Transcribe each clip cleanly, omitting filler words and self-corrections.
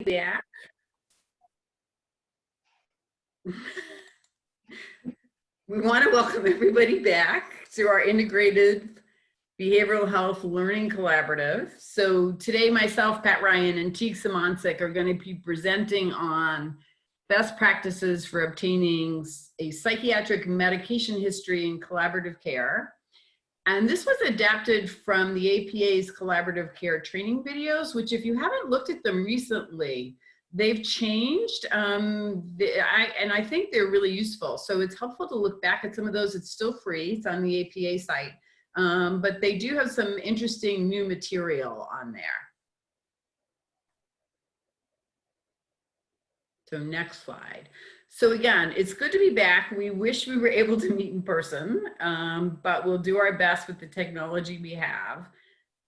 back. We want to welcome everybody back to our integrated behavioral health learning collaborative. So today myself, Pat Ryan, and Teague Simoncic are going to be presenting on best practices for obtaining a psychiatric medication history in collaborative care. And this was adapted from the APA's collaborative care training videos, which if you haven't looked at them recently, they've changed, and I think they're really useful. So it's helpful to look back at some of those. It's still free. It's on the APA site, but they do have some interesting new material on there. So next slide. So again, it's good to be back. We wish we were able to meet in person, but we'll do our best with the technology we have.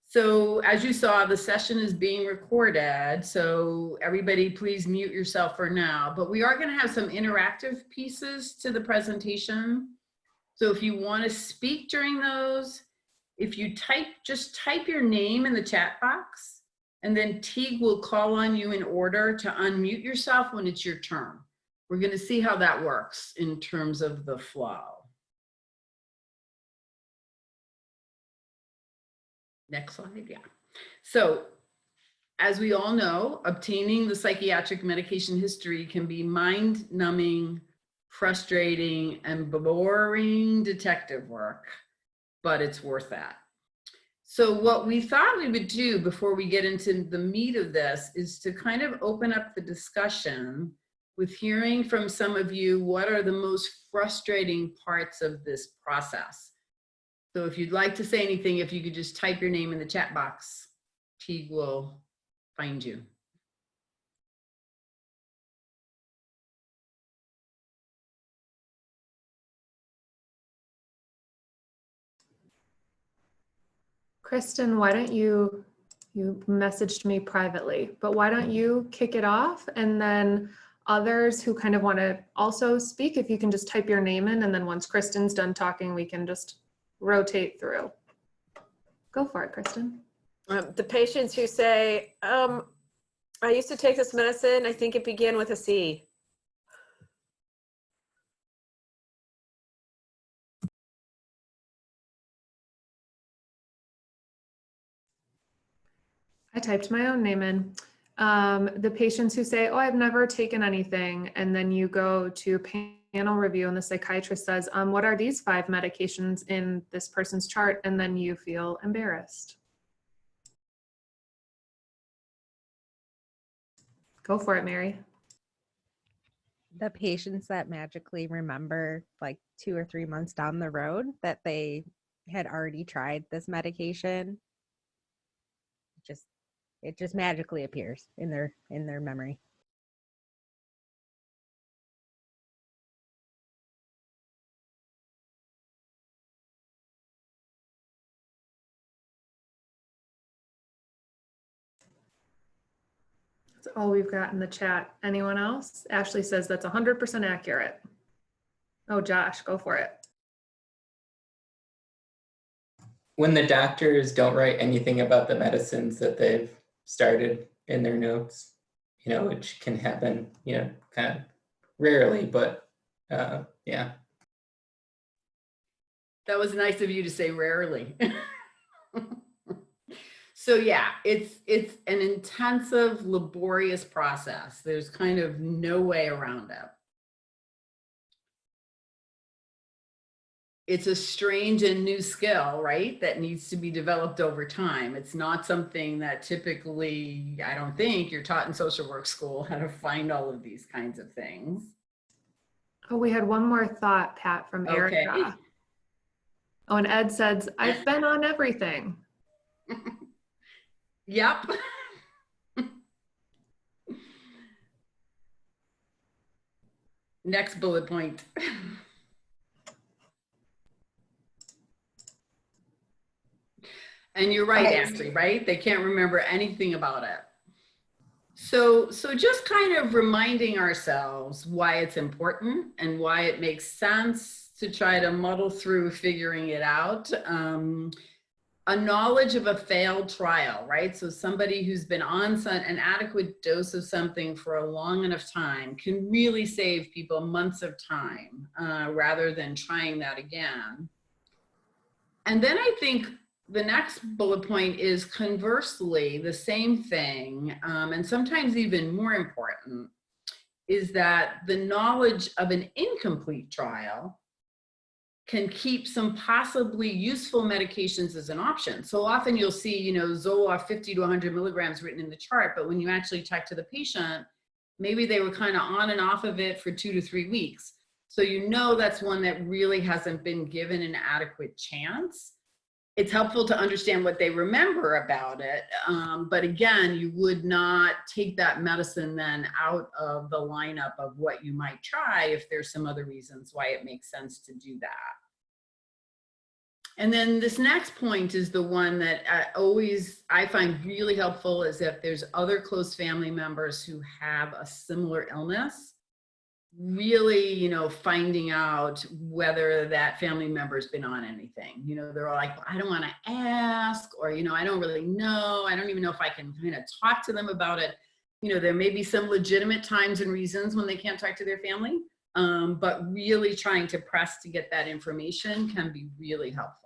So as you saw, the session is being recorded, so everybody please mute yourself for now. But we are going to have some interactive pieces to the presentation. So if you want to speak during those, if you just type your name in the chat box, and then Teague will call on you in order to unmute yourself when it's your turn. We're going to see how that works in terms of the flow. Next slide, yeah. So as we all know, obtaining the psychiatric medication history can be mind-numbing, frustrating, and boring detective work, but it's worth that. So what we thought we would do before we get into the meat of this is to kind of open up the discussion with hearing from some of you what are the most frustrating parts of this process. So if you'd like to say anything, if you could just type your name in the chat box, Teague will find you. Kristen, why don't you messaged me privately, but why don't you kick it off, and then others who kind of want to also speak, if you can just type your name in, and then once Kristen's done talking, we can just rotate through. Go for it, Kristen. The patients who say, I used to take this medicine, I think it began with a C. I typed my own name in. The patients who say, oh, I've never taken anything, and then you go to panel review and the psychiatrist says, what are these 5 medications in this person's chart? And then you feel embarrassed. Go for it, Mary. The patients that magically remember like 2 or 3 months down the road that they had already tried this medication, it just magically appears in their memory. That's all we've got in the chat. Anyone else? Ashley says that's 100% accurate. Oh, Josh, go for it. When the doctors don't write anything about the medicines that they've started in their notes, which can happen, kind of rarely, but yeah. That was nice of you to say rarely. So yeah, it's an intensive, laborious process. There's kind of no way around it. It's a strange and new skill, right? That needs to be developed over time. It's not something that typically, I don't think, you're taught in social work school how to find all of these kinds of things. Oh, we had one more thought, Pat, from Erica. Okay. Oh, and Ed says, I've been on everything. Yep. Next bullet point. And you're right, Ashley, right? They can't remember anything about it. So just kind of reminding ourselves why it's important and why it makes sense to try to muddle through figuring it out. a knowledge of a failed trial, right? So somebody who's been on an adequate dose of something for a long enough time can really save people months of time rather than trying that again. And then I think the next bullet point is conversely, the same thing, and sometimes even more important, is that the knowledge of an incomplete trial can keep some possibly useful medications as an option. So often you'll see, you know, Zoloft 50 to 100 milligrams written in the chart, but when you actually talk to the patient, maybe they were kind of on and off of it for 2 to 3 weeks. So you know that's one that really hasn't been given an adequate chance. It's helpful to understand what they remember about it. But again, you would not take that medicine then out of the lineup of what you might try if there's some other reasons why it makes sense to do that. And then this next point is the one that I find really helpful, is if there's other close family members who have a similar illness, really, you know, finding out whether that family member's been on anything. You know, they're all like, I don't want to ask, or, you know, I don't really know. I don't even know if I can kind of talk to them about it. You know, there may be some legitimate times and reasons when they can't talk to their family, but really trying to press to get that information can be really helpful.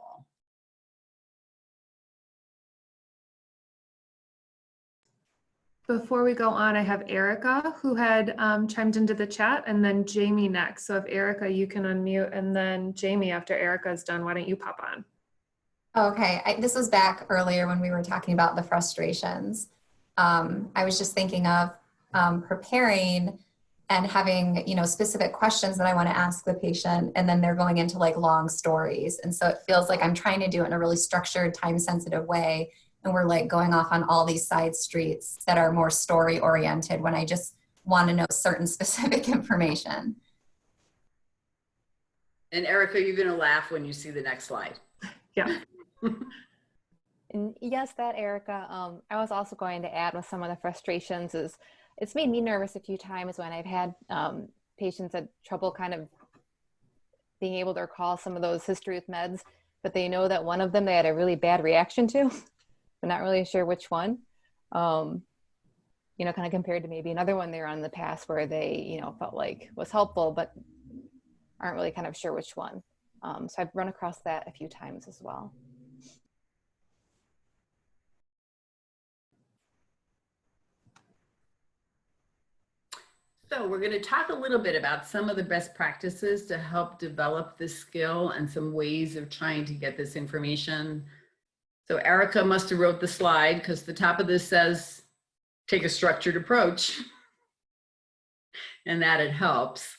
Before we go on, I have Erica who had chimed into the chat, and then Jamie next. So if Erica, you can unmute, and then Jamie, after Erica's done, why don't you pop on? Okay, this was back earlier when we were talking about the frustrations. I was just thinking of preparing and having, you know, specific questions that I want to ask the patient, and then they're going into like long stories. And so it feels like I'm trying to do it in a really structured, time-sensitive way. And we're like going off on all these side streets that are more story oriented when I just want to know certain specific information. And Erica, you're going to laugh when you see the next slide. Yeah. And yes, that Erica, I was also going to add with some of the frustrations is it's made me nervous a few times when I've had patients had trouble kind of being able to recall some of those history with meds, but they know that one of them they had a really bad reaction to. But not really sure which one, you know, kind of compared to maybe another one they were on in the past where they, you know, felt like was helpful, but aren't really kind of sure which one. So I've run across that a few times as well. So we're going to talk a little bit about some of the best practices to help develop this skill and some ways of trying to get this information. So Erica must have wrote the slide because the top of this says, take a structured approach, and that it helps.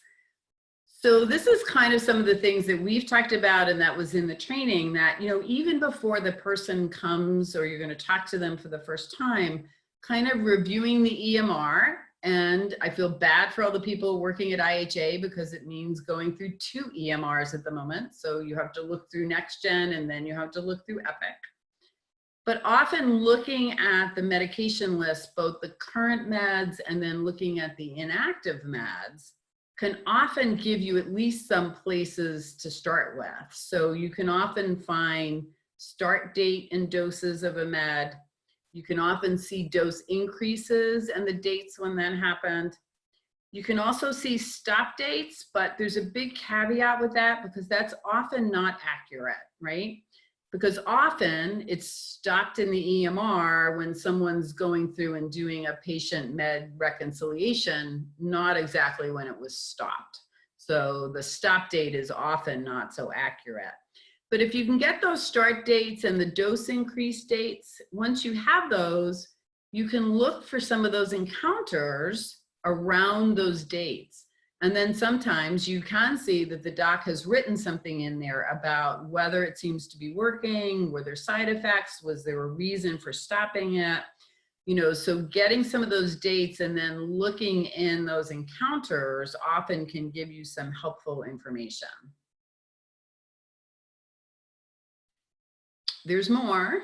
So this is kind of some of the things that we've talked about and that was in the training that, you know, even before the person comes or you're going to talk to them for the first time, kind of reviewing the EMR. And I feel bad for all the people working at IHA because it means going through 2 EMRs at the moment. So you have to look through NextGen and then you have to look through Epic. But often looking at the medication list, both the current meds and then looking at the inactive meds, can often give you at least some places to start with. So you can often find start date and doses of a med. You can often see dose increases and the dates when that happened. You can also see stop dates, but there's a big caveat with that because that's often not accurate, right? Because often it's stopped in the EMR when someone's going through and doing a patient med reconciliation, not exactly when it was stopped. So the stop date is often not so accurate. But if you can get those start dates and the dose increase dates, once you have those, you can look for some of those encounters around those dates. And then sometimes you can see that the doc has written something in there about whether it seems to be working, were there side effects, was there a reason for stopping it? You know, so getting some of those dates and then looking in those encounters often can give you some helpful information. There's more.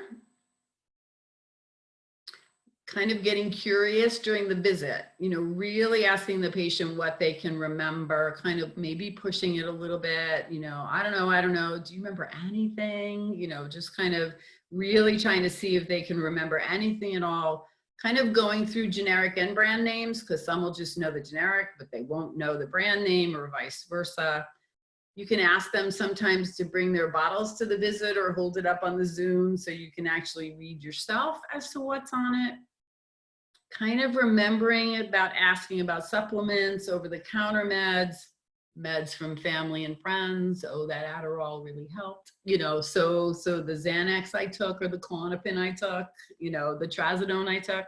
Kind of getting curious during the visit, you know, really asking the patient what they can remember, kind of maybe pushing it a little bit, you know, I don't know, do you remember anything? You know, just kind of really trying to see if they can remember anything at all, kind of going through generic and brand names, because some will just know the generic, but they won't know the brand name, or vice versa. You can ask them sometimes to bring their bottles to the visit or hold it up on the Zoom so you can actually read yourself as to what's on it. Kind of remembering about asking about supplements, over-the-counter meds, meds from family and friends. Oh, that Adderall really helped. You know, so the Xanax I took, or the Klonopin I took, you know, the Trazodone I took.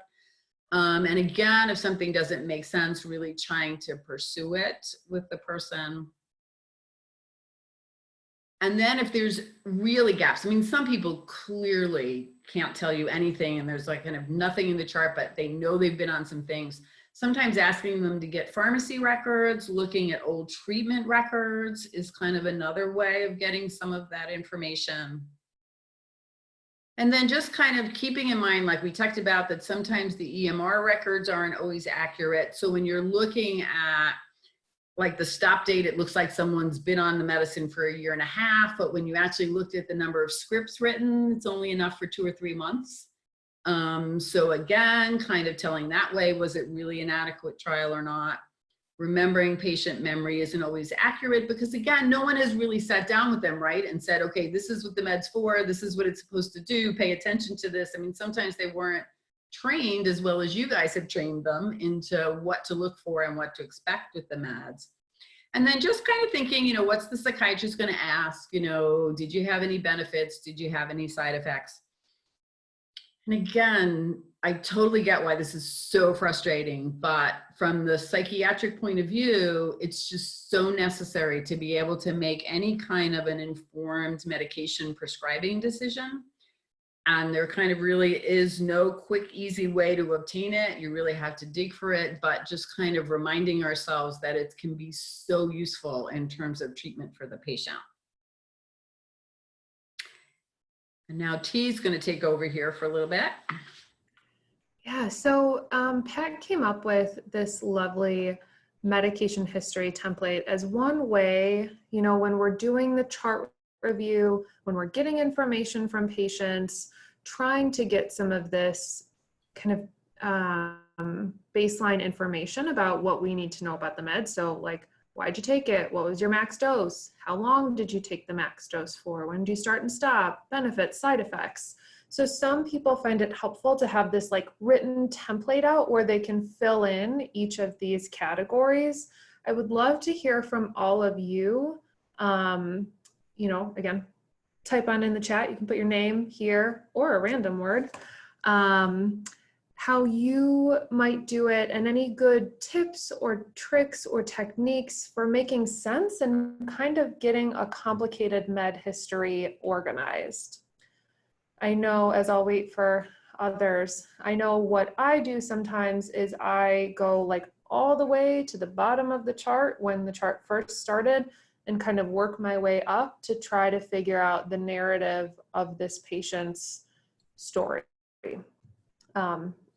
And again, if something doesn't make sense, really trying to pursue it with the person. And then if there's really gaps, I mean, some people clearly can't tell you anything and there's like kind of nothing in the chart, but they know they've been on some things. Sometimes asking them to get pharmacy records, looking at old treatment records is kind of another way of getting some of that information. And then just kind of keeping in mind, like we talked about, that sometimes the EMR records aren't always accurate. So when you're looking at like the stop date, it looks like someone's been on the medicine for 1.5 years, but when you actually looked at the number of scripts written, it's only enough for 2 or 3 months. So again, kind of telling that way, was it really an adequate trial or not? Remembering patient memory isn't always accurate because again, no one has really sat down with them, right? And said, okay, this is what the med's for. This is what it's supposed to do. Pay attention to this. I mean, sometimes they weren't trained as well as you guys have trained them into what to look for and what to expect with the meds. And then just kind of thinking, you know, what's the psychiatrist going to ask? You know, did you have any benefits? Did you have any side effects? And again, I totally get why this is so frustrating, but from the psychiatric point of view, it's just so necessary to be able to make any kind of an informed medication prescribing decision. And there kind of really is no quick, easy way to obtain it. You really have to dig for it, but just kind of reminding ourselves that it can be so useful in terms of treatment for the patient. And now T's going to take over here for a little bit. Yeah, so Pat came up with this lovely medication history template as one way, you know, when we're doing the chart review, when we're getting information from patients, trying to get some of this kind of baseline information about what we need to know about the med. So like, why'd you take it? What was your max dose? How long did you take the max dose for? When do you start and stop? Benefits, side effects. So some people find it helpful to have this like written template out where they can fill in each of these categories. I would love to hear from all of you. You know, again, type on in the chat. You can put your name here or a random word. How you might do it and any good tips or tricks or techniques for making sense and kind of getting a complicated med history organized. I know, as I'll wait for others, I know what I do sometimes is I go like all the way to the bottom of the chart when the chart first started and kind of work my way up to try to figure out the narrative of this patient's story.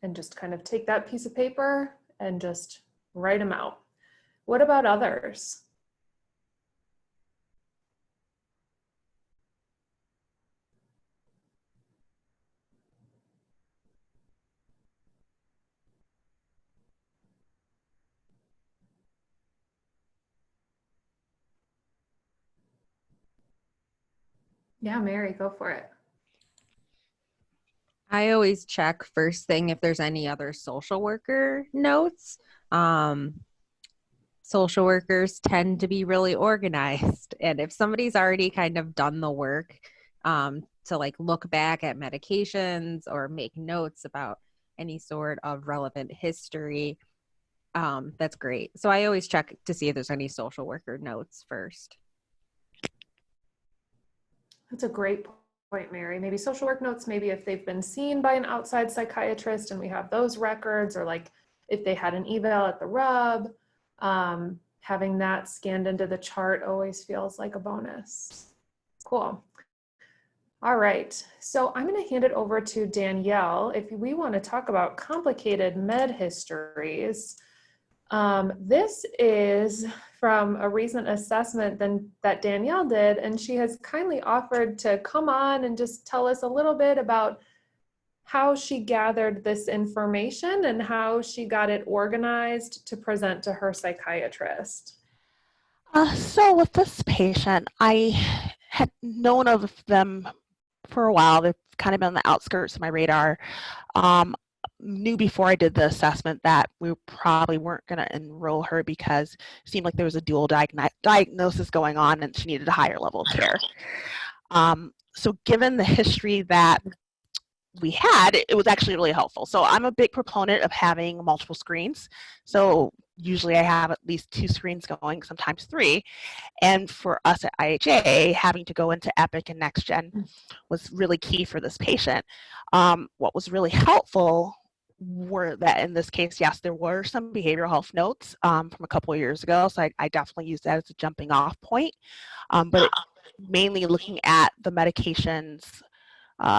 And just kind of take that piece of paper and just write them out. What about others? Yeah, Mary, go for it. I always check first thing if there's any other social worker notes. Social workers tend to be really organized. And if somebody's already kind of done the work to like look back at medications or make notes about any sort of relevant history, that's great. So I always check to see if there's any social worker notes first. That's a great point, Mary. Maybe social work notes, maybe if they've been seen by an outside psychiatrist and we have those records, or like if they had an eval at the rub, having that scanned into the chart always feels like a bonus. Cool. All right, so I'm going to hand it over to Danielle. If we want to talk about complicated med histories, This is from a recent assessment that Danielle did, and she has kindly offered to come on and just tell us a little bit about how she gathered this information and how she got it organized to present to her psychiatrist. So with this patient, I had known of them for a while. They've kind of been on the outskirts of my radar. Knew before I did the assessment that we probably weren't going to enroll her because it seemed like there was a dual diagnosis going on and she needed a higher level of care. So given the history that we had, it was actually really helpful. So I'm a big proponent of having multiple screens. So usually I have at least 2 screens going, sometimes 3. And for us at IHA, having to go into Epic and NextGen was really key for this patient. What was really helpful were that in this case, yes, there were some behavioral health notes from a couple of years ago. So I definitely used that as a jumping off point. But mainly looking at the medications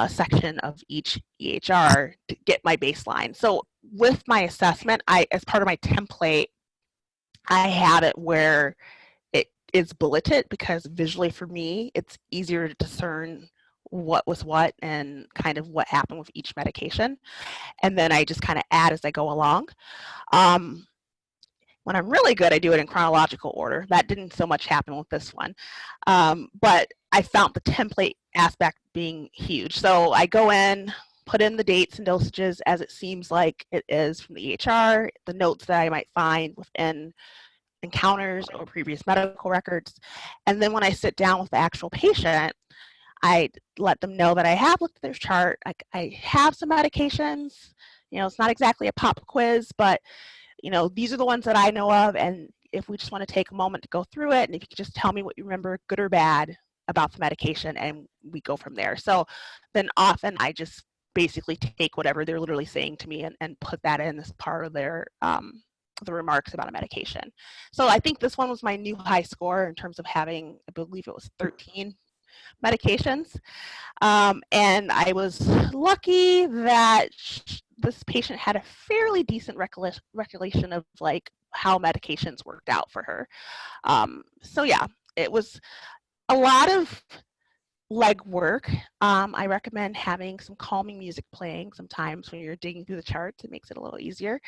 section of each EHR to get my baseline. So with my assessment, as part of my template, I have it where it is bulleted because visually for me, it's easier to discern what was what and kind of what happened with each medication. And then I just kind of add as I go along. When I'm really good, I do it in chronological order. That didn't so much happen with this one. But I found the template aspect being huge. So I go in, put in the dates and dosages as it seems like it is from the EHR, the notes that I might find within encounters or previous medical records. And then when I sit down with the actual patient, I let them know that I have looked at their chart. I have some medications. You know, it's not exactly a pop quiz, but you know, these are the ones that I know of, and if we just want to take a moment to go through it, and if you could just tell me what you remember, good or bad, about the medication, and we go from there. So then often I just basically take whatever they're literally saying to me and put that in as part of their the remarks about a medication. So I think this one was my new high score in terms of having, I believe it was 13 medications. And I was lucky that this patient had a fairly decent recollection of like how medications worked out for her. So yeah, it was a lot of legwork. I recommend having some calming music playing sometimes when you're digging through the charts. It makes it a little easier.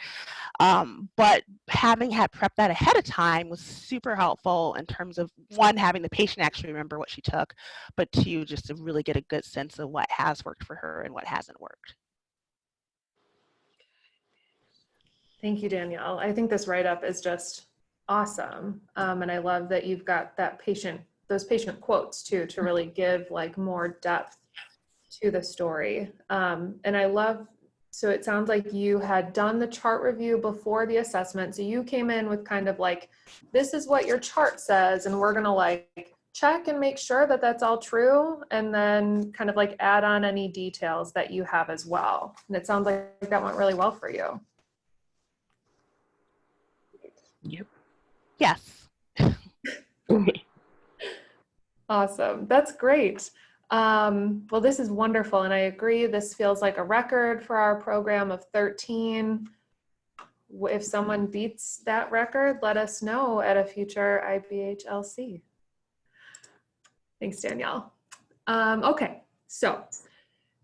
But having had prepped that ahead of time was super helpful in terms of, one, having the patient actually remember what she took, but 2, just to really get a good sense of what has worked for her and what hasn't worked. Thank you, Danielle. I think this write-up is just awesome. And I love that you've got those patient quotes too, to really give like more depth to the story. And I love, so it sounds like you had done the chart review before the assessment. So you came in with kind of like, this is what your chart says, and we're gonna like check and make sure that that's all true, and then kind of like add on any details that you have as well. And it sounds like that went really well for you. Yep. Yes. Awesome. That's great. Well, this is wonderful. And I agree, this feels like a record for our program of 13. If someone beats that record, let us know at a future IBHLC. Thanks, Danielle. Okay, so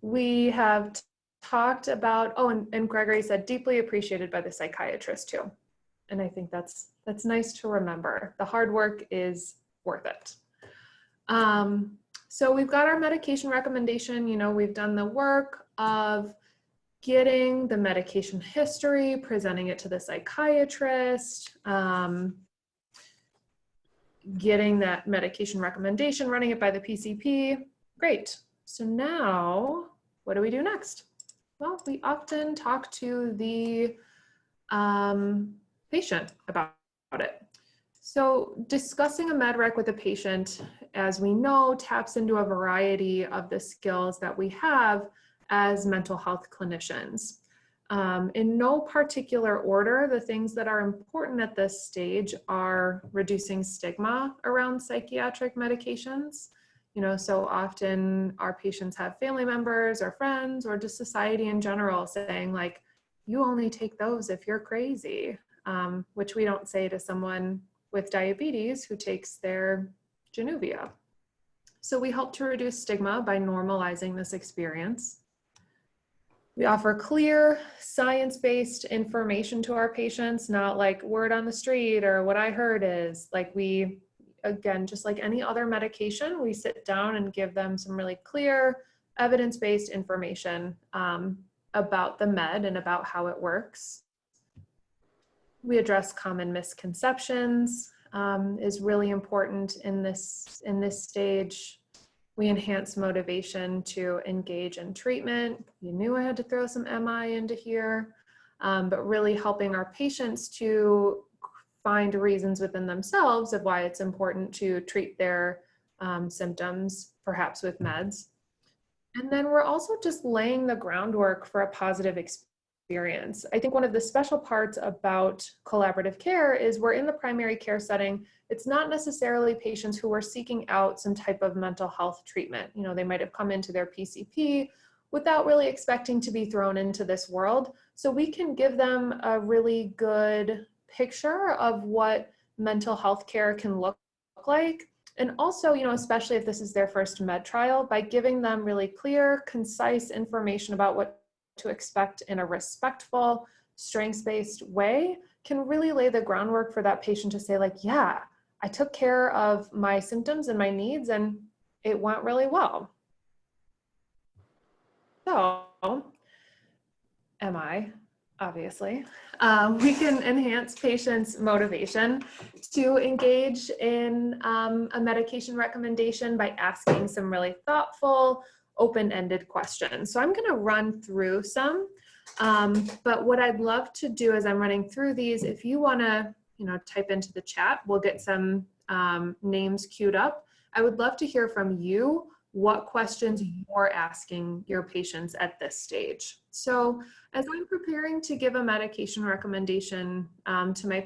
we have talked about, and Gregory said deeply appreciated by the psychiatrist too. And I think that's nice to remember. The hard work is worth it. So we've got our medication recommendation. You know, we've done the work of getting the medication history, presenting it to the psychiatrist, getting that medication recommendation, running it by the PCP. Great. So now, what do we do next? Well, we often talk to the patient about it. So discussing a med rec with a patient, as we know, taps into a variety of the skills that we have as mental health clinicians. In no particular order, the things that are important at this stage are reducing stigma around psychiatric medications. You know, so often our patients have family members or friends or just society in general saying like, you only take those if you're crazy. which we don't say to someone with diabetes who takes their Januvia. So we help to reduce stigma by normalizing this experience. We offer clear, science-based information to our patients, not like word on the street or what I heard is. Like we, again, just like any other medication, we sit down and give them some really clear, evidence-based information about the med and about how it works. We address common misconceptions, is really important in this stage. We enhance motivation to engage in treatment. You knew I had to throw some MI into here, but really helping our patients to find reasons within themselves of why it's important to treat their symptoms, perhaps with meds. And then we're also just laying the groundwork for a positive experience. I think one of the special parts about collaborative care is we're in the primary care setting. It's not necessarily patients who are seeking out some type of mental health treatment. You know, they might have come into their PCP without really expecting to be thrown into this world. So we can give them a really good picture of what mental health care can look like. And also, you know, especially if this is their first med trial, by giving them really clear, concise information about what to expect in a respectful, strengths-based way, can really lay the groundwork for that patient to say like, yeah, I took care of my symptoms and my needs and it went really well. So, MI, obviously. We can enhance patients' motivation to engage in a medication recommendation by asking some really thoughtful, open-ended questions. So I'm going to run through some, but what I'd love to do as I'm running through these, if you want to, you know, type into the chat, we'll get some names queued up. I would love to hear from you what questions you're asking your patients at this stage. So as I'm preparing to give a medication recommendation to my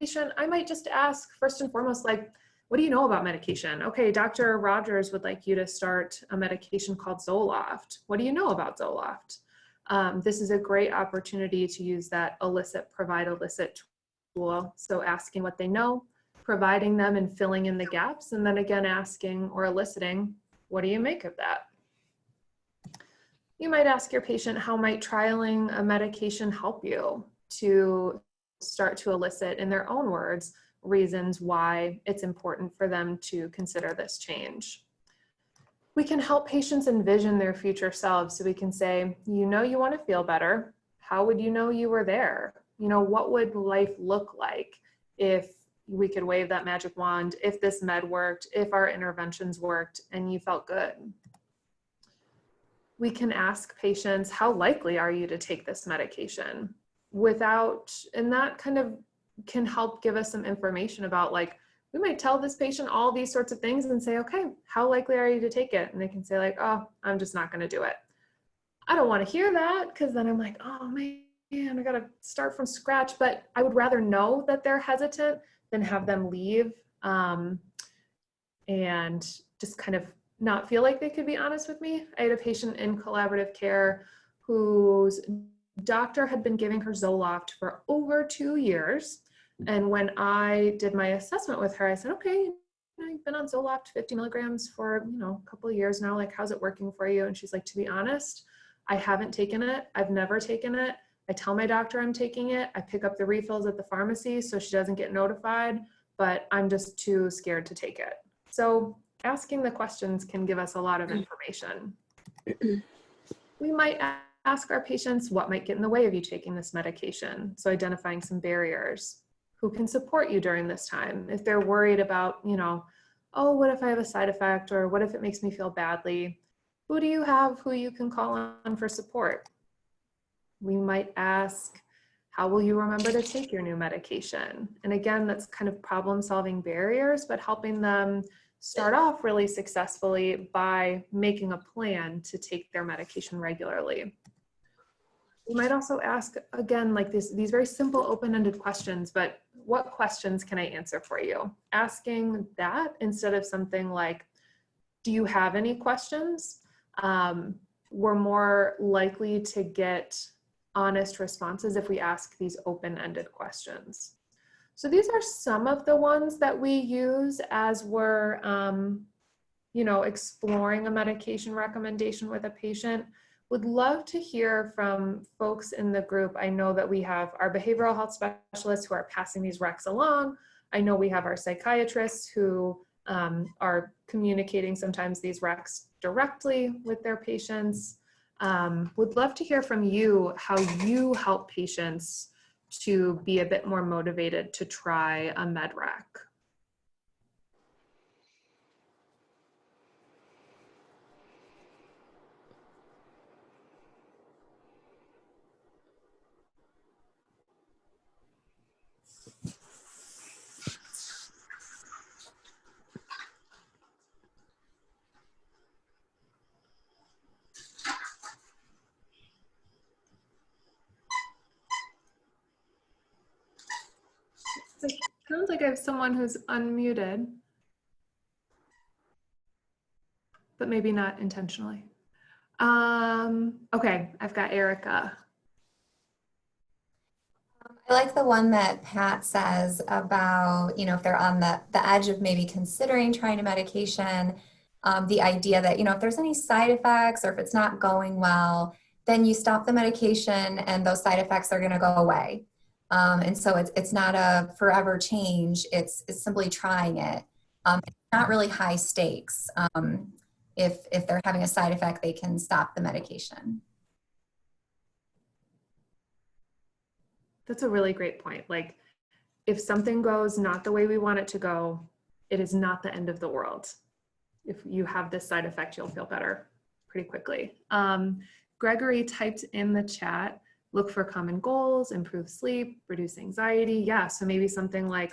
patient, I might just ask first and foremost, like, what do you know about medication? Okay, Dr. Rogers would like you to start a medication called Zoloft. What do you know about Zoloft? This is a great opportunity to use that elicit, provide elicit tool. So asking what they know, providing them and filling in the gaps, and then again asking or eliciting, what do you make of that? You might ask your patient, how might trialing a medication help you, to start to elicit in their own words reasons why it's important for them to consider this change. We can help patients envision their future selves. So we can say, you know, you want to feel better. How would you know you were there? You know, what would life look like if we could wave that magic wand, if this med worked, if our interventions worked, and you felt good? We can ask patients, how likely are you to take this medication? And that kind of can help give us some information about, like, we might tell this patient all these sorts of things and say, okay, how likely are you to take it? And they can say like, oh, I'm just not going to do it. I don't want to hear that, because then I'm like, oh man, I got to start from scratch. But I would rather know that they're hesitant than have them leave and just kind of not feel like they could be honest with me. I had a patient in collaborative care whose doctor had been giving her Zoloft for over 2 years. And when I did my assessment with her, I said, okay, you've been on Zoloft 50 milligrams for, a couple of years now. Like, how's it working for you? And she's like, to be honest, I haven't taken it. I've never taken it. I tell my doctor I'm taking it. I pick up the refills at the pharmacy so she doesn't get notified, but I'm just too scared to take it. So asking the questions can give us a lot of information. We might ask our patients what might get in the way of you taking this medication. So identifying some barriers. Who can support you during this time? If they're worried about, oh, what if I have a side effect, or what if it makes me feel badly? Who do you have who you can call on for support? We might ask, how will you remember to take your new medication? And again, that's kind of problem-solving barriers, but helping them start off really successfully by making a plan to take their medication regularly. We might also ask, again, like these very simple open-ended questions, but what questions can I answer for you? Asking that instead of something like, do you have any questions? We're more likely to get honest responses if we ask these open-ended questions. So these are some of the ones that we use as we're, you know, exploring a medication recommendation with a patient. Would love to hear from folks in the group. I know that we have our behavioral health specialists who are passing these recs along. I know we have our psychiatrists who are communicating sometimes these recs directly with their patients. Would love to hear from you how you help patients to be a bit more motivated to try a med rec. It sounds like I have someone who's unmuted, but maybe not intentionally. Okay, I've got Erica. I like the one that Pat says about, you know, if they're on the edge of maybe considering trying a medication, the idea that, you know, if there's any side effects or if it's not going well, then you stop the medication and those side effects are going to go away. And so it's not a forever change. It's simply trying it. It's not really high stakes. If they're having a side effect, they can stop the medication. That's a really great point. Like, if something goes not the way we want it to go, it is not the end of the world. If you have this side effect, you'll feel better pretty quickly. Gregory typed in the chat, look for common goals, improve sleep, reduce anxiety. Yeah, so maybe something like,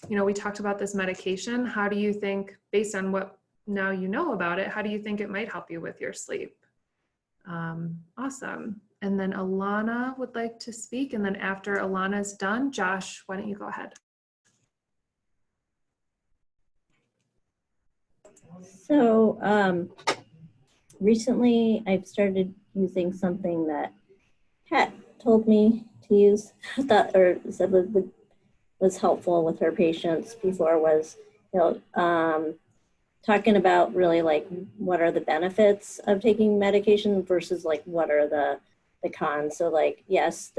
you know, we talked about this medication. How do you think, based on what now you know about it, how do you think it might help you with your sleep? Awesome. And then Alana would like to speak. And then after Alana's done, Josh, why don't you go ahead? So recently I've started using something that Pat told me to use, or said was helpful with her patients before, was, you know, talking about really like what are the benefits of taking medication versus like what are the cons. So like, yes,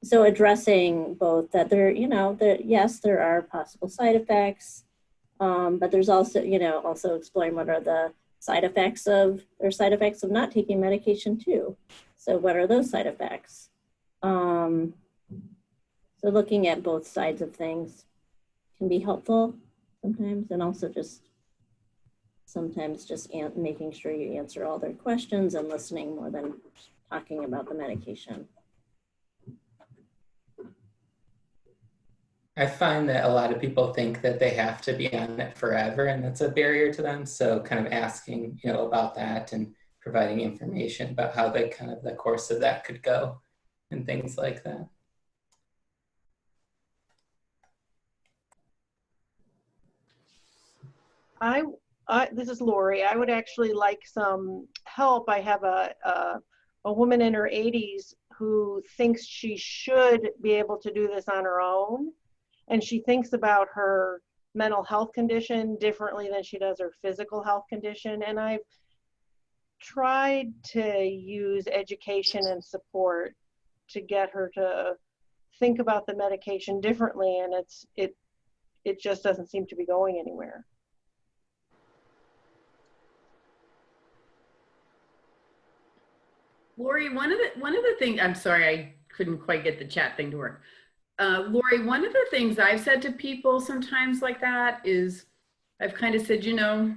so addressing both that there, you know, that yes, there are possible side effects, but there's also, you know, also exploring what are the side effects of not taking medication too. So what are those side effects? So looking at both sides of things can be helpful sometimes, and also just sometimes just making sure you answer all their questions and listening more than talking about the medication. I find that a lot of people think that they have to be on it forever, and that's a barrier to them. So kind of asking, you know, about that and providing information about how the kind of the course of that could go and things like that. This is Lori. I would actually like some help. I have a woman in her 80s who thinks she should be able to do this on her own. And she thinks about her mental health condition differently than she does her physical health condition. And I've tried to use education and support to get her to think about the medication differently. And it just doesn't seem to be going anywhere. Lori, one of the things, I'm sorry, I couldn't quite get the chat thing to work. Lori, one of the things I've said to people sometimes like that is, I've kind of said, you know,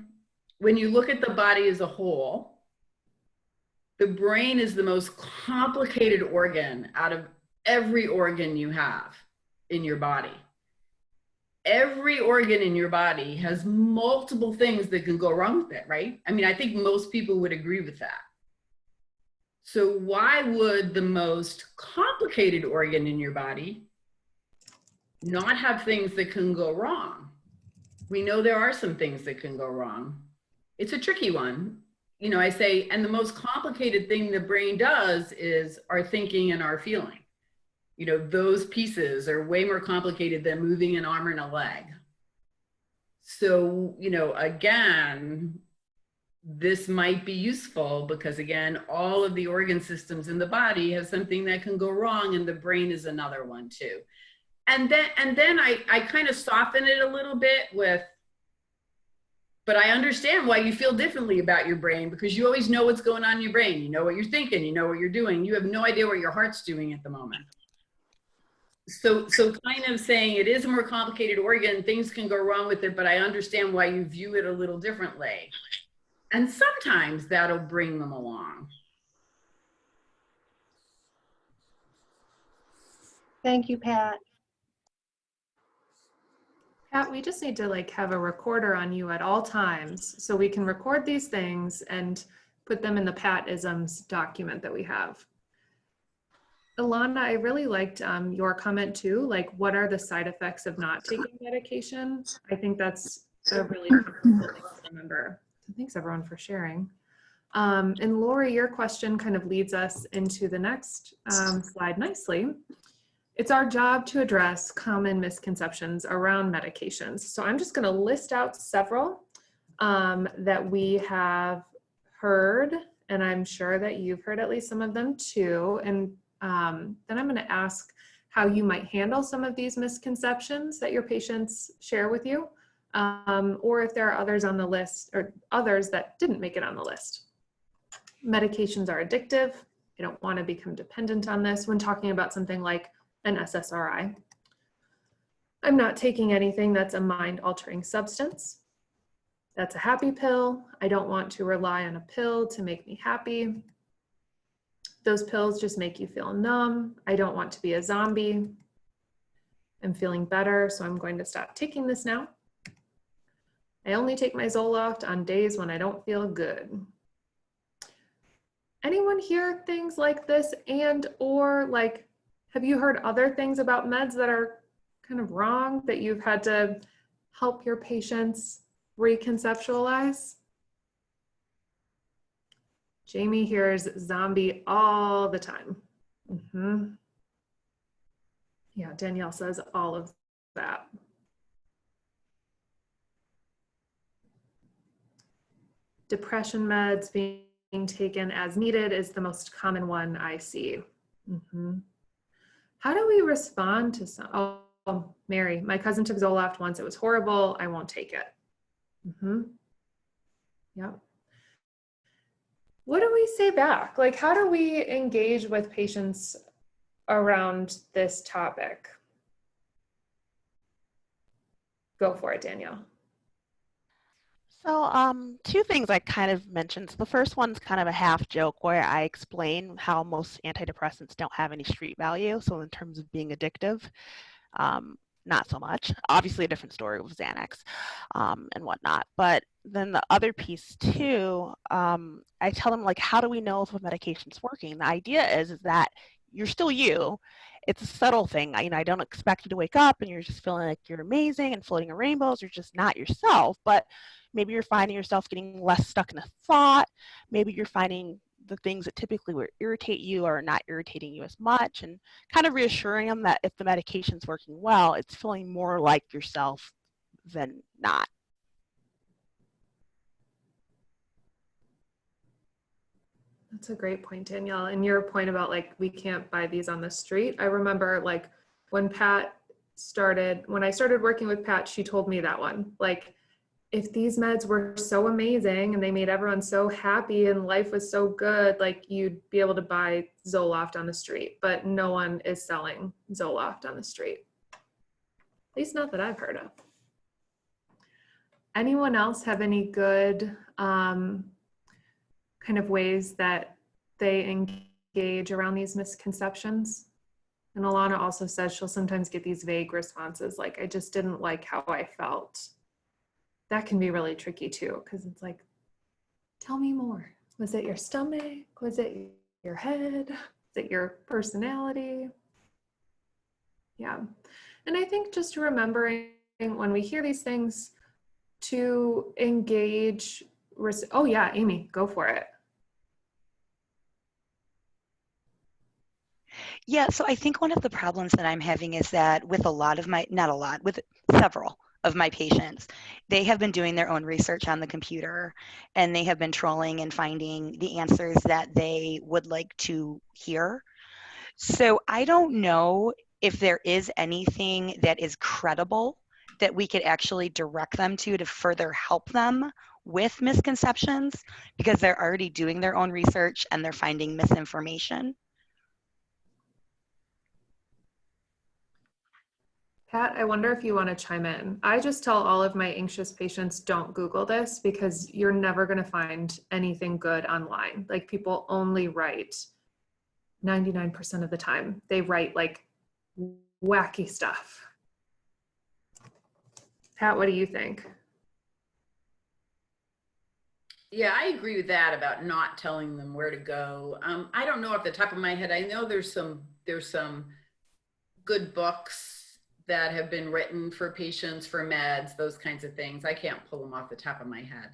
when you look at the body as a whole, the brain is the most complicated organ out of every organ you have in your body. Every organ in your body has multiple things that can go wrong with it, right? I mean, I think most people would agree with that. So why would the most complicated organ in your body not have things that can go wrong? We know there are some things that can go wrong. It's a tricky one. you know, I say, and the most complicated thing the brain does is our thinking and our feeling. You know, those pieces are way more complicated than moving an arm and a leg. So, you know, again, this might be useful because, again, all of the organ systems in the body have something that can go wrong, and the brain is another one too. And then I kind of soften it a little bit with, but I understand why you feel differently about your brain, because you always know what's going on in your brain. You know what you're thinking, you know what you're doing. You have no idea what your heart's doing at the moment. So kind of saying it is a more complicated organ, things can go wrong with it, but I understand why you view it a little differently. And sometimes that'll bring them along. Thank you, Pat. Pat, we just need to like have a recorder on you at all times so we can record these things and put them in the Pat-isms document that we have. Ilana, I really liked your comment too, like what are the side effects of not taking medication? I think that's a really important thing to remember. So thanks everyone for sharing. And Lori, your question kind of leads us into the next slide nicely. It's our job to address common misconceptions around medications. So I'm just gonna list out several that we have heard, and I'm sure that you've heard at least some of them too. And then I'm going to ask how you might handle some of these misconceptions that your patients share with you, or if there are others on the list or others that didn't make it on the list. Medications are addictive. I don't want to become dependent on this when talking about something like an SSRI. I'm not taking anything that's a mind-altering substance. That's a happy pill. I don't want to rely on a pill to make me happy. Those pills just make you feel numb. I don't want to be a zombie. I'm feeling better, so I'm going to stop taking this now. I only take my Zoloft on days when I don't feel good. Anyone hear things like this, and or like, have you heard other things about meds that are kind of wrong that you've had to help your patients reconceptualize? Jamie hears zombie all the time. Yeah, Danielle says all of that. Depression meds being taken as needed is the most common one I see. How do we respond to some? Oh, Mary, my cousin took Zoloft once. It was horrible. I won't take it. Yep. What do we say back? Like, how do we engage with patients around this topic? Go for it, Danielle. So two things I kind of mentioned. So the first one's kind of a half joke where I explain how most antidepressants don't have any street value. So in terms of being addictive, not so much. Obviously a different story with Xanax and whatnot. But then the other piece too, I tell them like, how do we know if a medication's working? The idea is that you're still you. It's a subtle thing. I don't expect you to wake up and you're just feeling like you're amazing and floating in rainbows. You're just not yourself, but maybe you're finding yourself getting less stuck in a thought. Maybe you're finding the things that typically would irritate you are not irritating you as much, and kind of reassuring them that if the medication's working well, it's feeling more like yourself than not. That's a great point, Danielle. And your point about like, we can't buy these on the street. I remember like when I started working with Pat, she told me that one, like, if these meds were so amazing and they made everyone so happy and life was so good, like you'd be able to buy Zoloft on the street, but no one is selling Zoloft on the street. At least not that I've heard of. Anyone else have any good kind of ways that they engage around these misconceptions? And Alana also says she'll sometimes get these vague responses like, I just didn't like how I felt. That can be really tricky too, because it's like, tell me more. Was it your stomach? Was it your head? Was it your personality? Yeah. And I think just remembering when we hear these things to engage oh yeah, Amy, go for it. Yeah, so I think one of the problems that I'm having is that with a lot of my, not a lot, with several of my patients, they have been doing their own research on the computer and they have been trolling and finding the answers that they would like to hear. So I don't know if there is anything that is credible that we could actually direct them to further help them with misconceptions, because they're already doing their own research and they're finding misinformation. Pat, I wonder if you want to chime in. I just tell all of my anxious patients, don't Google this, because you're never going to find anything good online. Like, people only write 99% of the time. They write like wacky stuff. Pat, what do you think? Yeah, I agree with that about not telling them where to go. I don't know off the top of my head. I know there's some good books that have been written for patients, for meds, those kinds of things. I can't pull them off the top of my head.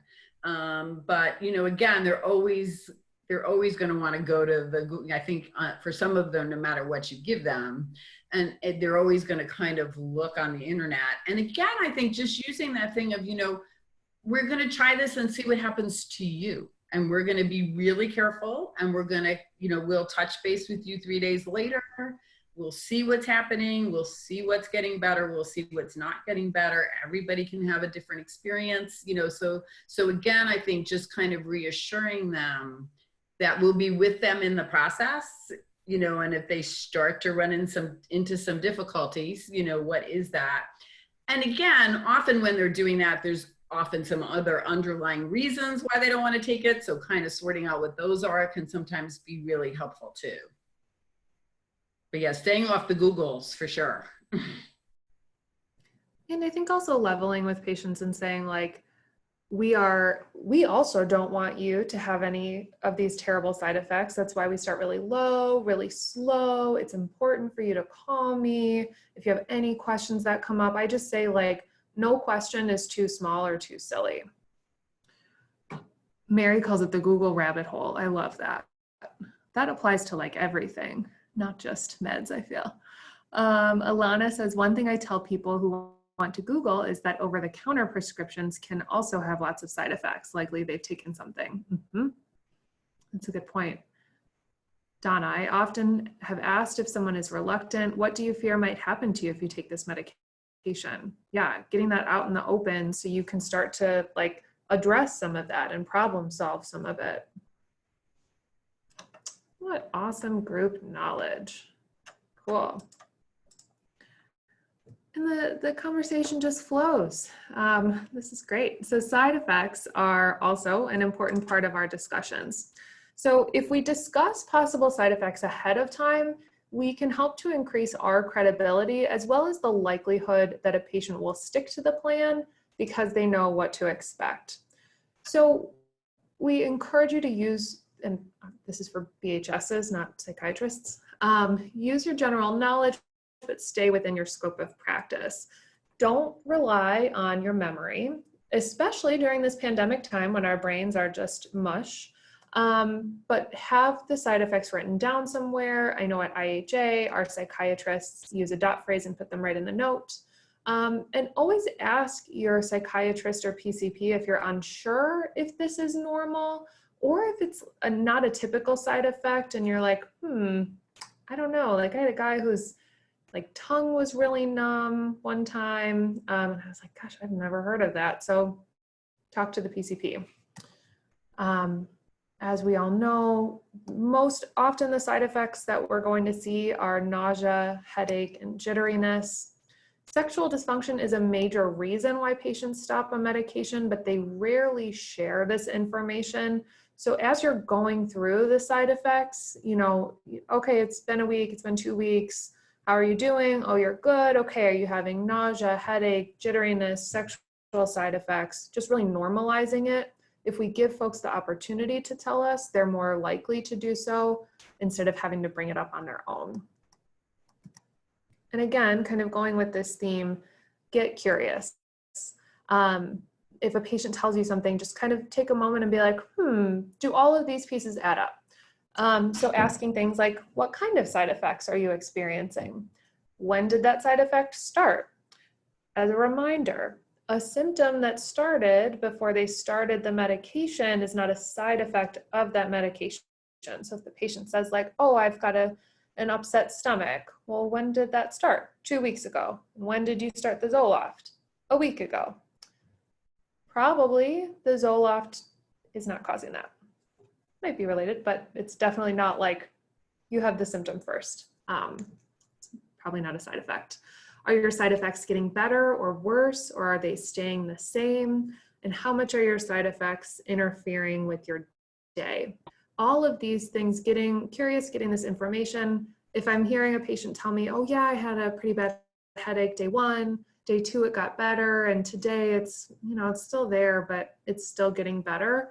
But, you know, again, they're always going to want to go to the Google. I think for some of them, no matter what you give them, and they're always going to kind of look on the internet. And again, I think just using that thing of, you know, we're going to try this and see what happens to you. And we're going to be really careful, and we're going to, you know, we'll touch base with you 3 days later. We'll see what's happening. We'll see what's getting better. We'll see what's not getting better. Everybody can have a different experience, you know. So again, I think just kind of reassuring them that we'll be with them in the process, you know, and if they start to run into some difficulties, you know, what is that? And again, often when they're doing that, there's often some other underlying reasons why they don't want to take it. So kind of sorting out what those are can sometimes be really helpful too. But yeah, staying off the Googles for sure. And I think also leveling with patients and saying, like, we also don't want you to have any of these terrible side effects. That's why we start really low, really slow. It's important for you to call me if you have any questions that come up. I just say, like, no question is too small or too silly. Mary calls it the Google rabbit hole. I love that. That applies to like everything, not just meds, I feel. Alana says, one thing I tell people who want to Google is that over-the-counter prescriptions can also have lots of side effects. Likely they've taken something. That's a good point. Donna, I often have asked if someone is reluctant, what do you fear might happen to you if you take this medication? Yeah, getting that out in the open so you can start to like address some of that and problem solve some of it. What awesome group knowledge. Cool. And the conversation just flows. This is great. So side effects are also an important part of our discussions. So if we discuss possible side effects ahead of time, we can help to increase our credibility as well as the likelihood that a patient will stick to the plan because they know what to expect. So we encourage you to use, and this is for BHSs, not psychiatrists, use your general knowledge, but stay within your scope of practice. Don't rely on your memory, especially during this pandemic time when our brains are just mush. But have the side effects written down somewhere. I know at IHA, our psychiatrists use a dot phrase and put them right in the note. And always ask your psychiatrist or PCP if you're unsure if this is normal, or if it's not a typical side effect and you're like, I don't know. Like, I had a guy whose like tongue was really numb one time. And I was like, gosh, I've never heard of that. So talk to the PCP. As we all know, most often the side effects that we're going to see are nausea, headache, and jitteriness. Sexual dysfunction is a major reason why patients stop a medication, but they rarely share this information. So as you're going through the side effects, you know, okay, it's been a week, it's been 2 weeks. How are you doing? Oh, you're good. Okay, are you having nausea, headache, jitteriness, sexual side effects? Just really normalizing it. If we give folks the opportunity to tell us, they're more likely to do so instead of having to bring it up on their own. And again, kind of going with this theme, get curious. if a patient tells you something, just kind of take a moment and be like, do all of these pieces add up? So asking things like, what kind of side effects are you experiencing? When did that side effect start? As a reminder, a symptom that started before they started the medication is not a side effect of that medication. So if the patient says like, oh, I've got an upset stomach, well, when did that start? 2 weeks ago. When did you start the Zoloft? A week ago. Probably the Zoloft is not causing that. Might be related, but it's definitely not like you have the symptom first. It's probably not a side effect. Are your side effects getting better or worse, or are they staying the same? And how much are your side effects interfering with your day? All of these things, getting curious, getting this information. If I'm hearing a patient tell me, oh yeah, I had a pretty bad headache day 1, day 2 it got better, and today it's, it's still there, but it's still getting better.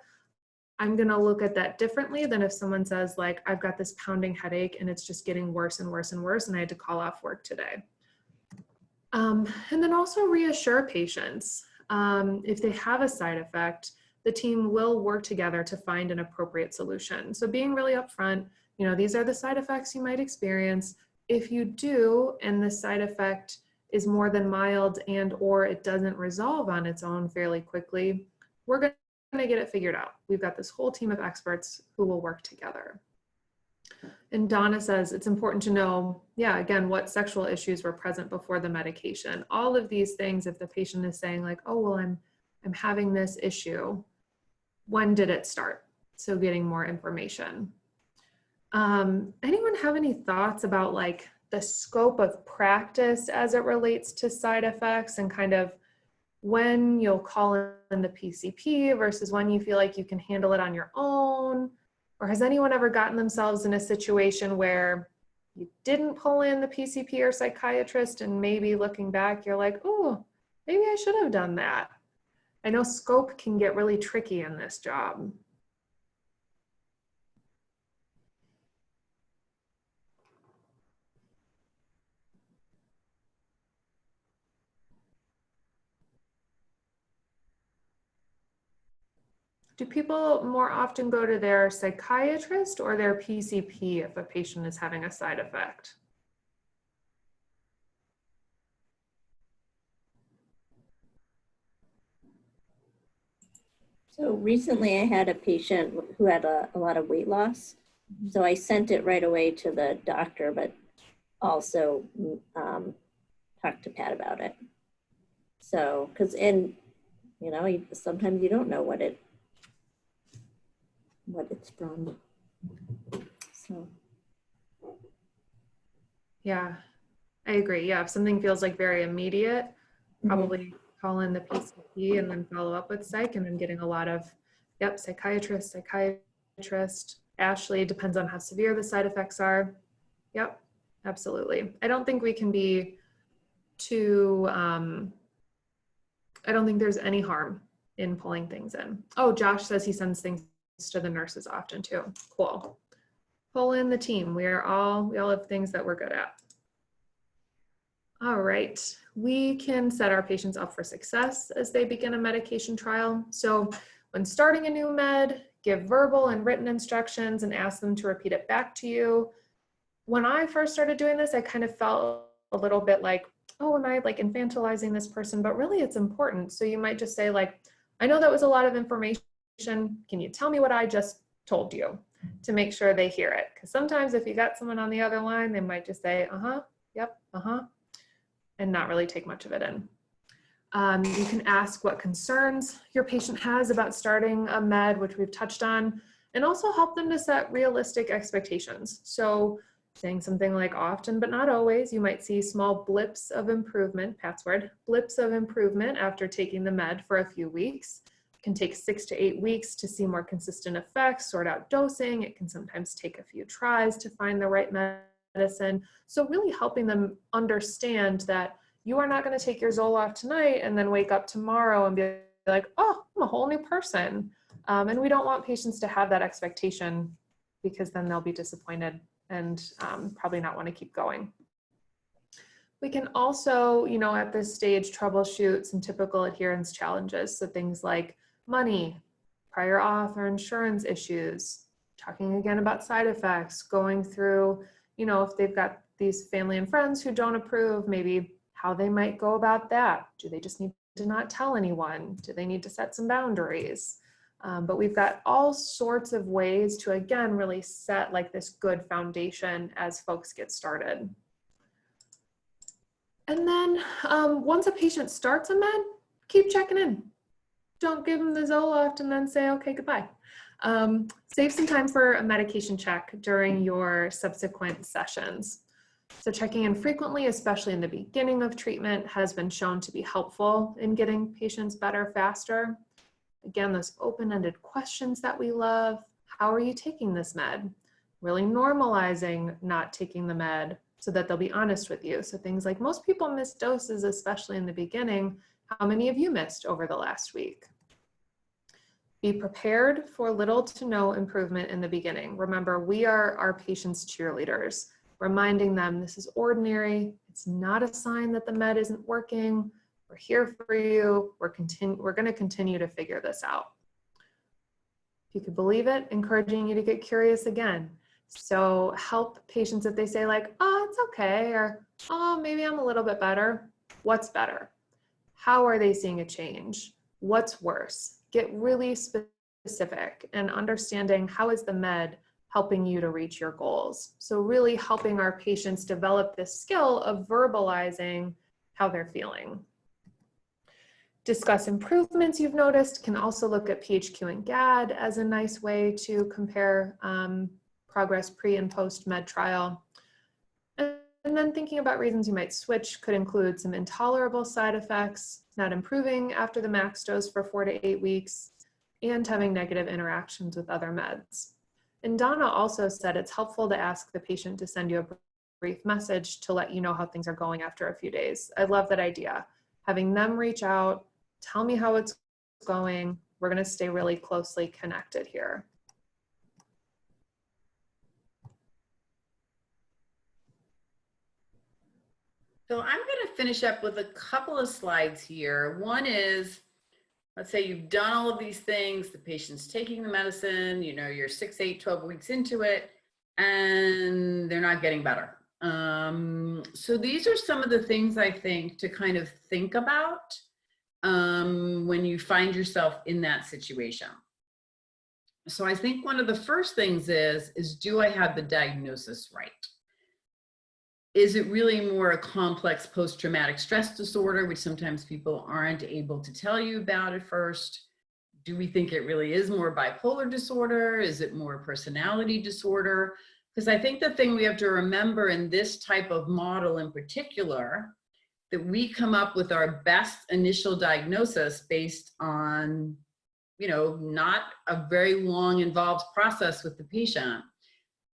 I'm gonna look at that differently than if someone says like, I've got this pounding headache and it's just getting worse and worse and worse and I had to call off work today. And then also reassure patients. If they have a side effect, the team will work together to find an appropriate solution. So being really upfront, these are the side effects you might experience. If you do, and the side effect is more than mild and or it doesn't resolve on its own fairly quickly, we're going to get it figured out. We've got this whole team of experts who will work together. And Donna says it's important to know, again, what sexual issues were present before the medication. All of these things, if the patient is saying like, oh, well, I'm having this issue, when did it start? So getting more information. Anyone have any thoughts about like the scope of practice as it relates to side effects and kind of when you'll call in the PCP versus when you feel like you can handle it on your own? Or has anyone ever gotten themselves in a situation where you didn't pull in the PCP or psychiatrist and maybe looking back, you're like, oh, maybe I should have done that. I know scope can get really tricky in this job. Do people more often go to their psychiatrist or their PCP if a patient is having a side effect? So recently I had a patient who had a lot of weight loss. So I sent it right away to the doctor, but also talked to Pat about it. So, sometimes you don't know what it's from. So. Yeah, I agree. Yeah, if something feels like very immediate, probably call in the PCP and then follow up with psych, and then getting a lot of, psychiatrist. Ashley, depends on how severe the side effects are. Yep, absolutely. I don't think we can be too, I don't think there's any harm in pulling things in. Oh, Josh says he sends things to the nurses often too. Cool. Pull in the team. we all have things that we're good at. All right, we can set our patients up for success as they begin a medication trial. So when starting a new med, give verbal and written instructions and ask them to repeat it back to you. When I first started doing this, I kind of felt a little bit like, oh, am I like infantilizing this person? But really it's important. So you might just say like, I know that was a lot of information. Can you tell me what I just told you, to make sure they hear it? Because sometimes if you got someone on the other line, they might just say, yep, and not really take much of it in. You can ask what concerns your patient has about starting a med, which we've touched on, and also help them to set realistic expectations. So saying something like often, but not always, you might see small blips of improvement, Pat's word, blips of improvement after taking the med for a few weeks. It can take 6 to 8 weeks to see more consistent effects, sort out dosing. It can sometimes take a few tries to find the right medicine. So really helping them understand that you are not going to take your Zoloft tonight and then wake up tomorrow and be like, oh, I'm a whole new person. And we don't want patients to have that expectation, because then they'll be disappointed and probably not want to keep going. We can also, at this stage, troubleshoot some typical adherence challenges. So things like money, prior auth or insurance issues, talking again about side effects, going through, if they've got these family and friends who don't approve, maybe how they might go about that. Do they just need to not tell anyone? Do they need to set some boundaries? But we've got all sorts of ways to, again, really set like this good foundation as folks get started. And then once a patient starts a med, keep checking in. Don't give them the Zoloft and then say, okay, goodbye. Save some time for a medication check during your subsequent sessions. So checking in frequently, especially in the beginning of treatment, has been shown to be helpful in getting patients better faster. Again, those open-ended questions that we love. How are you taking this med? Really normalizing not taking the med so that they'll be honest with you. So things like most people miss doses, especially in the beginning. How many of you missed over the last week? Be prepared for little to no improvement in the beginning. Remember, we are our patients' cheerleaders, reminding them this is ordinary. It's not a sign that the med isn't working. We're here for you. We're going to continue to figure this out. If you could believe it, encouraging you to get curious again. So help patients if they say like, oh, it's okay, or oh, maybe I'm a little bit better. What's better? How are they seeing a change? What's worse? Get really specific and understanding how is the med helping you to reach your goals. So really helping our patients develop this skill of verbalizing how they're feeling. Discuss improvements you've noticed. Can also look at PHQ and GAD as a nice way to compare progress pre and post med trial. And then thinking about reasons you might switch could include some intolerable side effects, not improving after the max dose for 4 to 8 weeks, and having negative interactions with other meds. And Donna also said it's helpful to ask the patient to send you a brief message to let you know how things are going after a few days. I love that idea. Having them reach out, tell me how it's going. We're going to stay really closely connected here. So I'm going to finish up with a couple of slides here. One is, let's say you've done all of these things, the patient's taking the medicine, you're 6, 8, 12 weeks into it, and they're not getting better. So these are some of the things I think to kind of think about when you find yourself in that situation. So I think one of the first things is do I have the diagnosis right? Is it really more a complex post-traumatic stress disorder, which sometimes people aren't able to tell you about at first? Do we think it really is more bipolar disorder? Is it more personality disorder? Because I think the thing we have to remember in this type of model in particular, that we come up with our best initial diagnosis based on, not a very long involved process with the patient.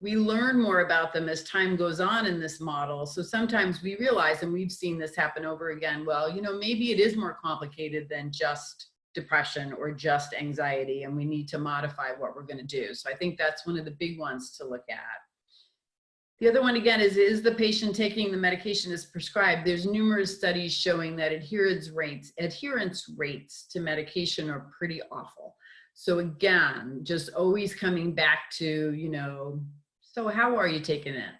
We learn more about them as time goes on in this model. So sometimes we realize, and we've seen this happen over again, well, maybe it is more complicated than just depression or just anxiety, and we need to modify what we're going to do. So I think that's one of the big ones to look at. The other one, again, is the patient taking the medication as prescribed? There's numerous studies showing that adherence rates to medication are pretty awful. So again, just always coming back to, so how are you taking it?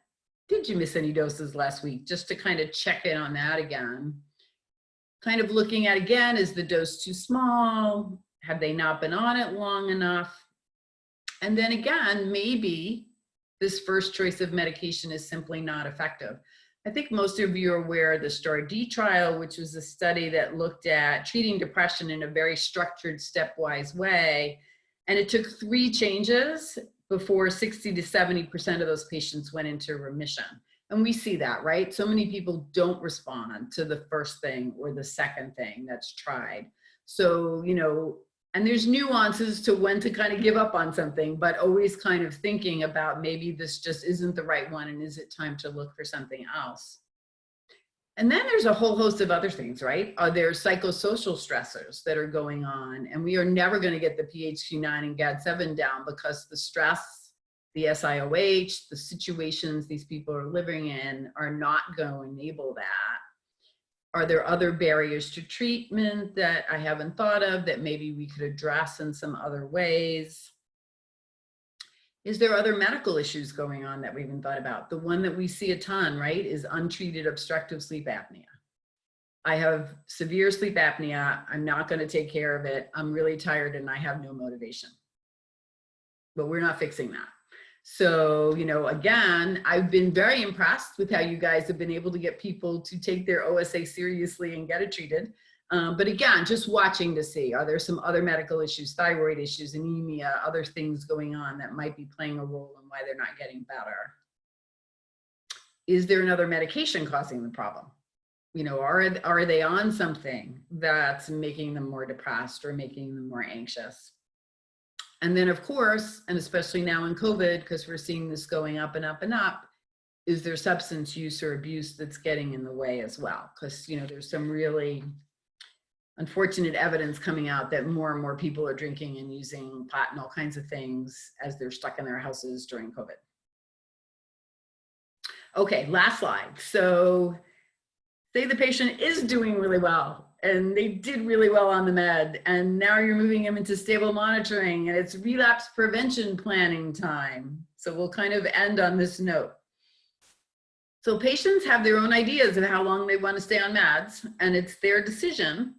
Did you miss any doses last week? Just to kind of check in on that again. Kind of looking at, again, is the dose too small? Have they not been on it long enough? And then again, maybe this first choice of medication is simply not effective. I think most of you are aware of the STAR-D trial, which was a study that looked at treating depression in a very structured, stepwise way. And it took 3 changes before 60 to 70% of those patients went into remission. And we see that, right? So many people don't respond to the first thing or the second thing that's tried. So, and there's nuances to when to kind of give up on something, but always kind of thinking about maybe this just isn't the right one, and is it time to look for something else? And then there's a whole host of other things, right? Are there psychosocial stressors that are going on? And we are never going to get the PHQ-9 and GAD-7 down because the stress, the SIOH, the situations these people are living in are not going to enable that. Are there other barriers to treatment that I haven't thought of that maybe we could address in some other ways? Is there other medical issues going on that we haven't thought about? The one that we see a ton, right, is untreated obstructive sleep apnea. I have severe sleep apnea. I'm not going to take care of it. I'm really tired and I have no motivation. But we're not fixing that. So, you know, again, I've been very impressed with how you guys have been able to get people to take their OSA seriously and get it treated. But again, just watching to see, are there some other medical issues, thyroid issues, anemia, other things going on that might be playing a role in why they're not getting better? Is there another medication causing the problem? You know, are they on something that's making them more depressed or making them more anxious? And then, of course, and especially now in COVID, because we're seeing this going up and up and up, is there substance use or abuse that's getting in the way as well? Because, you know, there's some really unfortunate evidence coming out that more and more people are drinking and using pot and all kinds of things as they're stuck in their houses during COVID. Okay, last slide. So say the patient is doing really well and they did really well on the med, and now you're moving them into stable monitoring and it's relapse prevention planning time. So we'll kind of end on this note. So patients have their own ideas of how long they want to stay on meds, and it's their decision,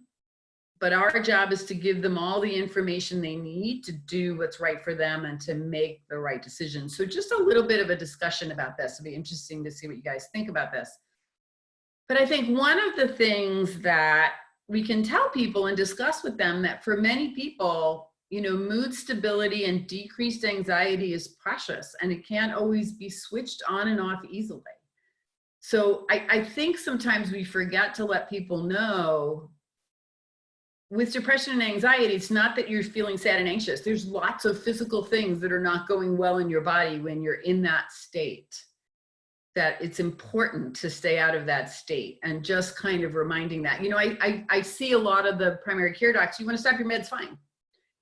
but our job is to give them all the information they need to do what's right for them and to make the right decision. So just a little bit of a discussion about this. It'll be interesting to see what you guys think about this. But I think one of the things that we can tell people and discuss with them that for many people, you know, mood stability and decreased anxiety is precious and it can't always be switched on and off easily. So I think sometimes we forget to let people know with depression and anxiety, it's not that you're feeling sad and anxious. There's lots of physical things that are not going well in your body when you're in that state, that it's important to stay out of that state, and just kind of reminding that. You know, I see a lot of the primary care docs, you want to stop your meds, fine.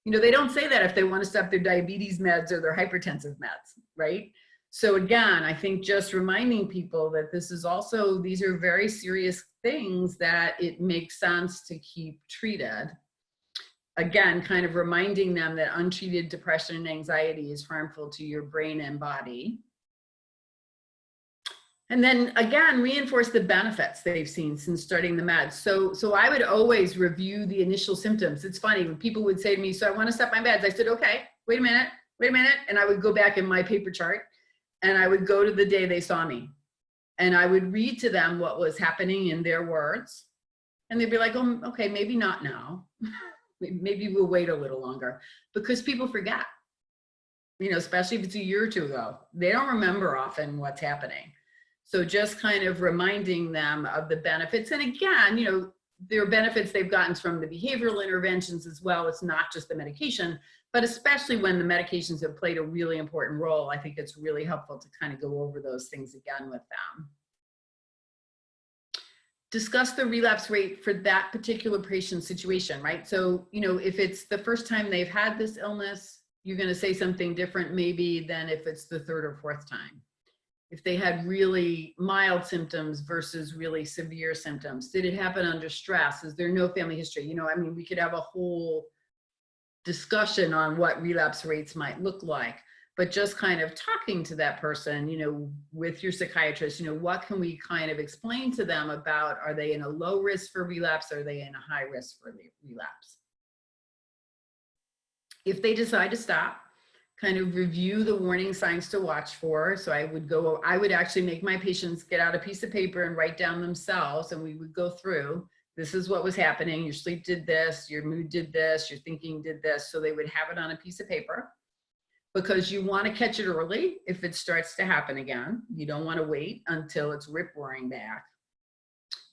You know, they don't say that if they want to stop their diabetes meds or their hypertensive meds, right? So again, I think just reminding people that this is also, these are very serious things that it makes sense to keep treated. Again, kind of reminding them that untreated depression and anxiety is harmful to your brain and body. And then again, reinforce the benefits they've seen since starting the meds. So I would always review the initial symptoms. It's funny when people would say to me, so I want to stop my meds. I said, okay, wait a minute. And I would go back in my paper chart and I would go to the day they saw me. And I would read to them what was happening in their words. And they'd be like, oh, okay, maybe not now. Maybe we'll wait a little longer, because people forget, you know, especially if it's a year or two ago. They don't remember often what's happening. So just kind of reminding them of the benefits. And again, you know, there are benefits they've gotten from the behavioral interventions as well. It's not just the medication, but especially when the medications have played a really important role, I think it's really helpful to kind of go over those things again with them. Discuss the relapse rate for that particular patient situation, right? So, you know, if it's the first time they've had this illness, you're going to say something different maybe than if it's the third or fourth time. If they had really mild symptoms versus really severe symptoms, did it happen under stress? Is there no family history? You know, I mean, we could have a whole discussion on what relapse rates might look like, but just kind of talking to that person, you know, with your psychiatrist, you know, what can we kind of explain to them about, are they in a low risk for relapse? Are they in a high risk for relapse? If they decide to stop, kind of review the warning signs to watch for. So I would actually make my patients get out a piece of paper and write down themselves, and we would go through, this is what was happening, your sleep did this, your mood did this, your thinking did this. So they would have it on a piece of paper, because you want to catch it early if it starts to happen again. You don't want to wait until it's rip-roaring back.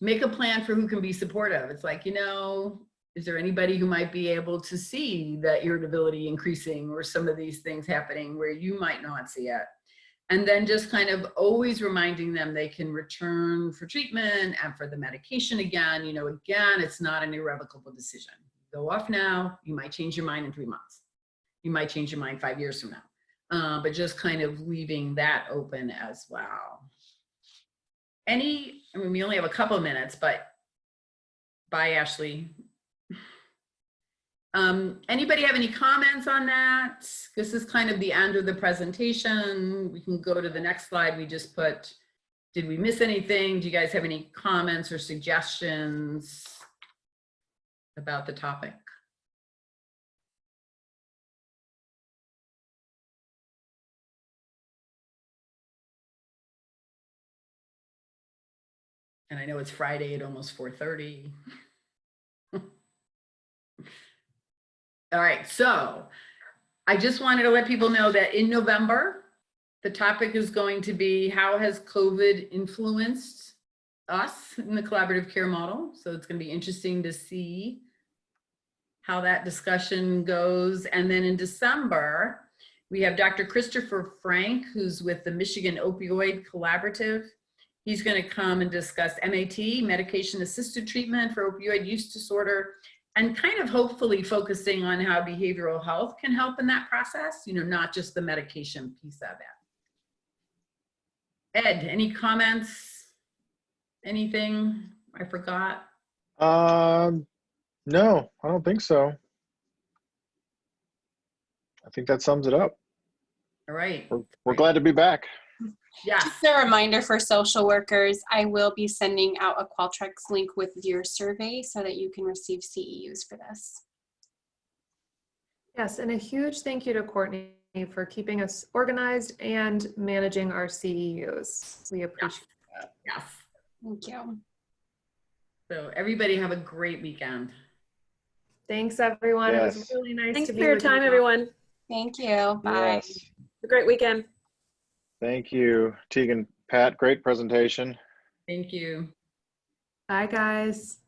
Make a plan for who can be supportive. It's like, you know, is there anybody who might be able to see that irritability increasing or some of these things happening where you might not see it? And then just kind of always reminding them they can return for treatment and for the medication again. You know, again, it's not an irrevocable decision. Go off now, you might change your mind in 3 months. You might change your mind 5 years from now. but just kind of leaving that open as well. I mean, we only have a couple of minutes, but bye, Ashley. Anybody have any comments on that? This is kind of the end of the presentation. We can go to the next slide. We just put, did we miss anything? Do you guys have any comments or suggestions about the topic? And I know it's Friday at almost 4:30. All right, so I just wanted to let people know that in November, the topic is going to be how has COVID influenced us in the collaborative care model? So it's going to be interesting to see how that discussion goes. And then in December, we have Dr. Christopher Frank, who's with the Michigan Opioid Collaborative. He's going to come and discuss MAT, medication-assisted treatment for opioid use disorder, and kind of hopefully focusing on how behavioral health can help in that process, you know, not just the medication piece of it. Ed, any comments? Anything I forgot? No, I don't think so. I think that sums it up. All right. We're glad to be back. Yeah. Just a reminder for social workers, I will be sending out a Qualtrics link with your survey so that you can receive CEUs for this. Yes, and a huge thank you to Courtney for keeping us organized and managing our CEUs. We appreciate that. Yes. Thank you. So everybody have a great weekend. Thanks, everyone. It was Yes. really nice Thanks to for be your with you time, all. everyone. Thank you. Bye. Yes. A great weekend. Thank you, Tegan, Pat. Great presentation. Thank you. Bye, guys.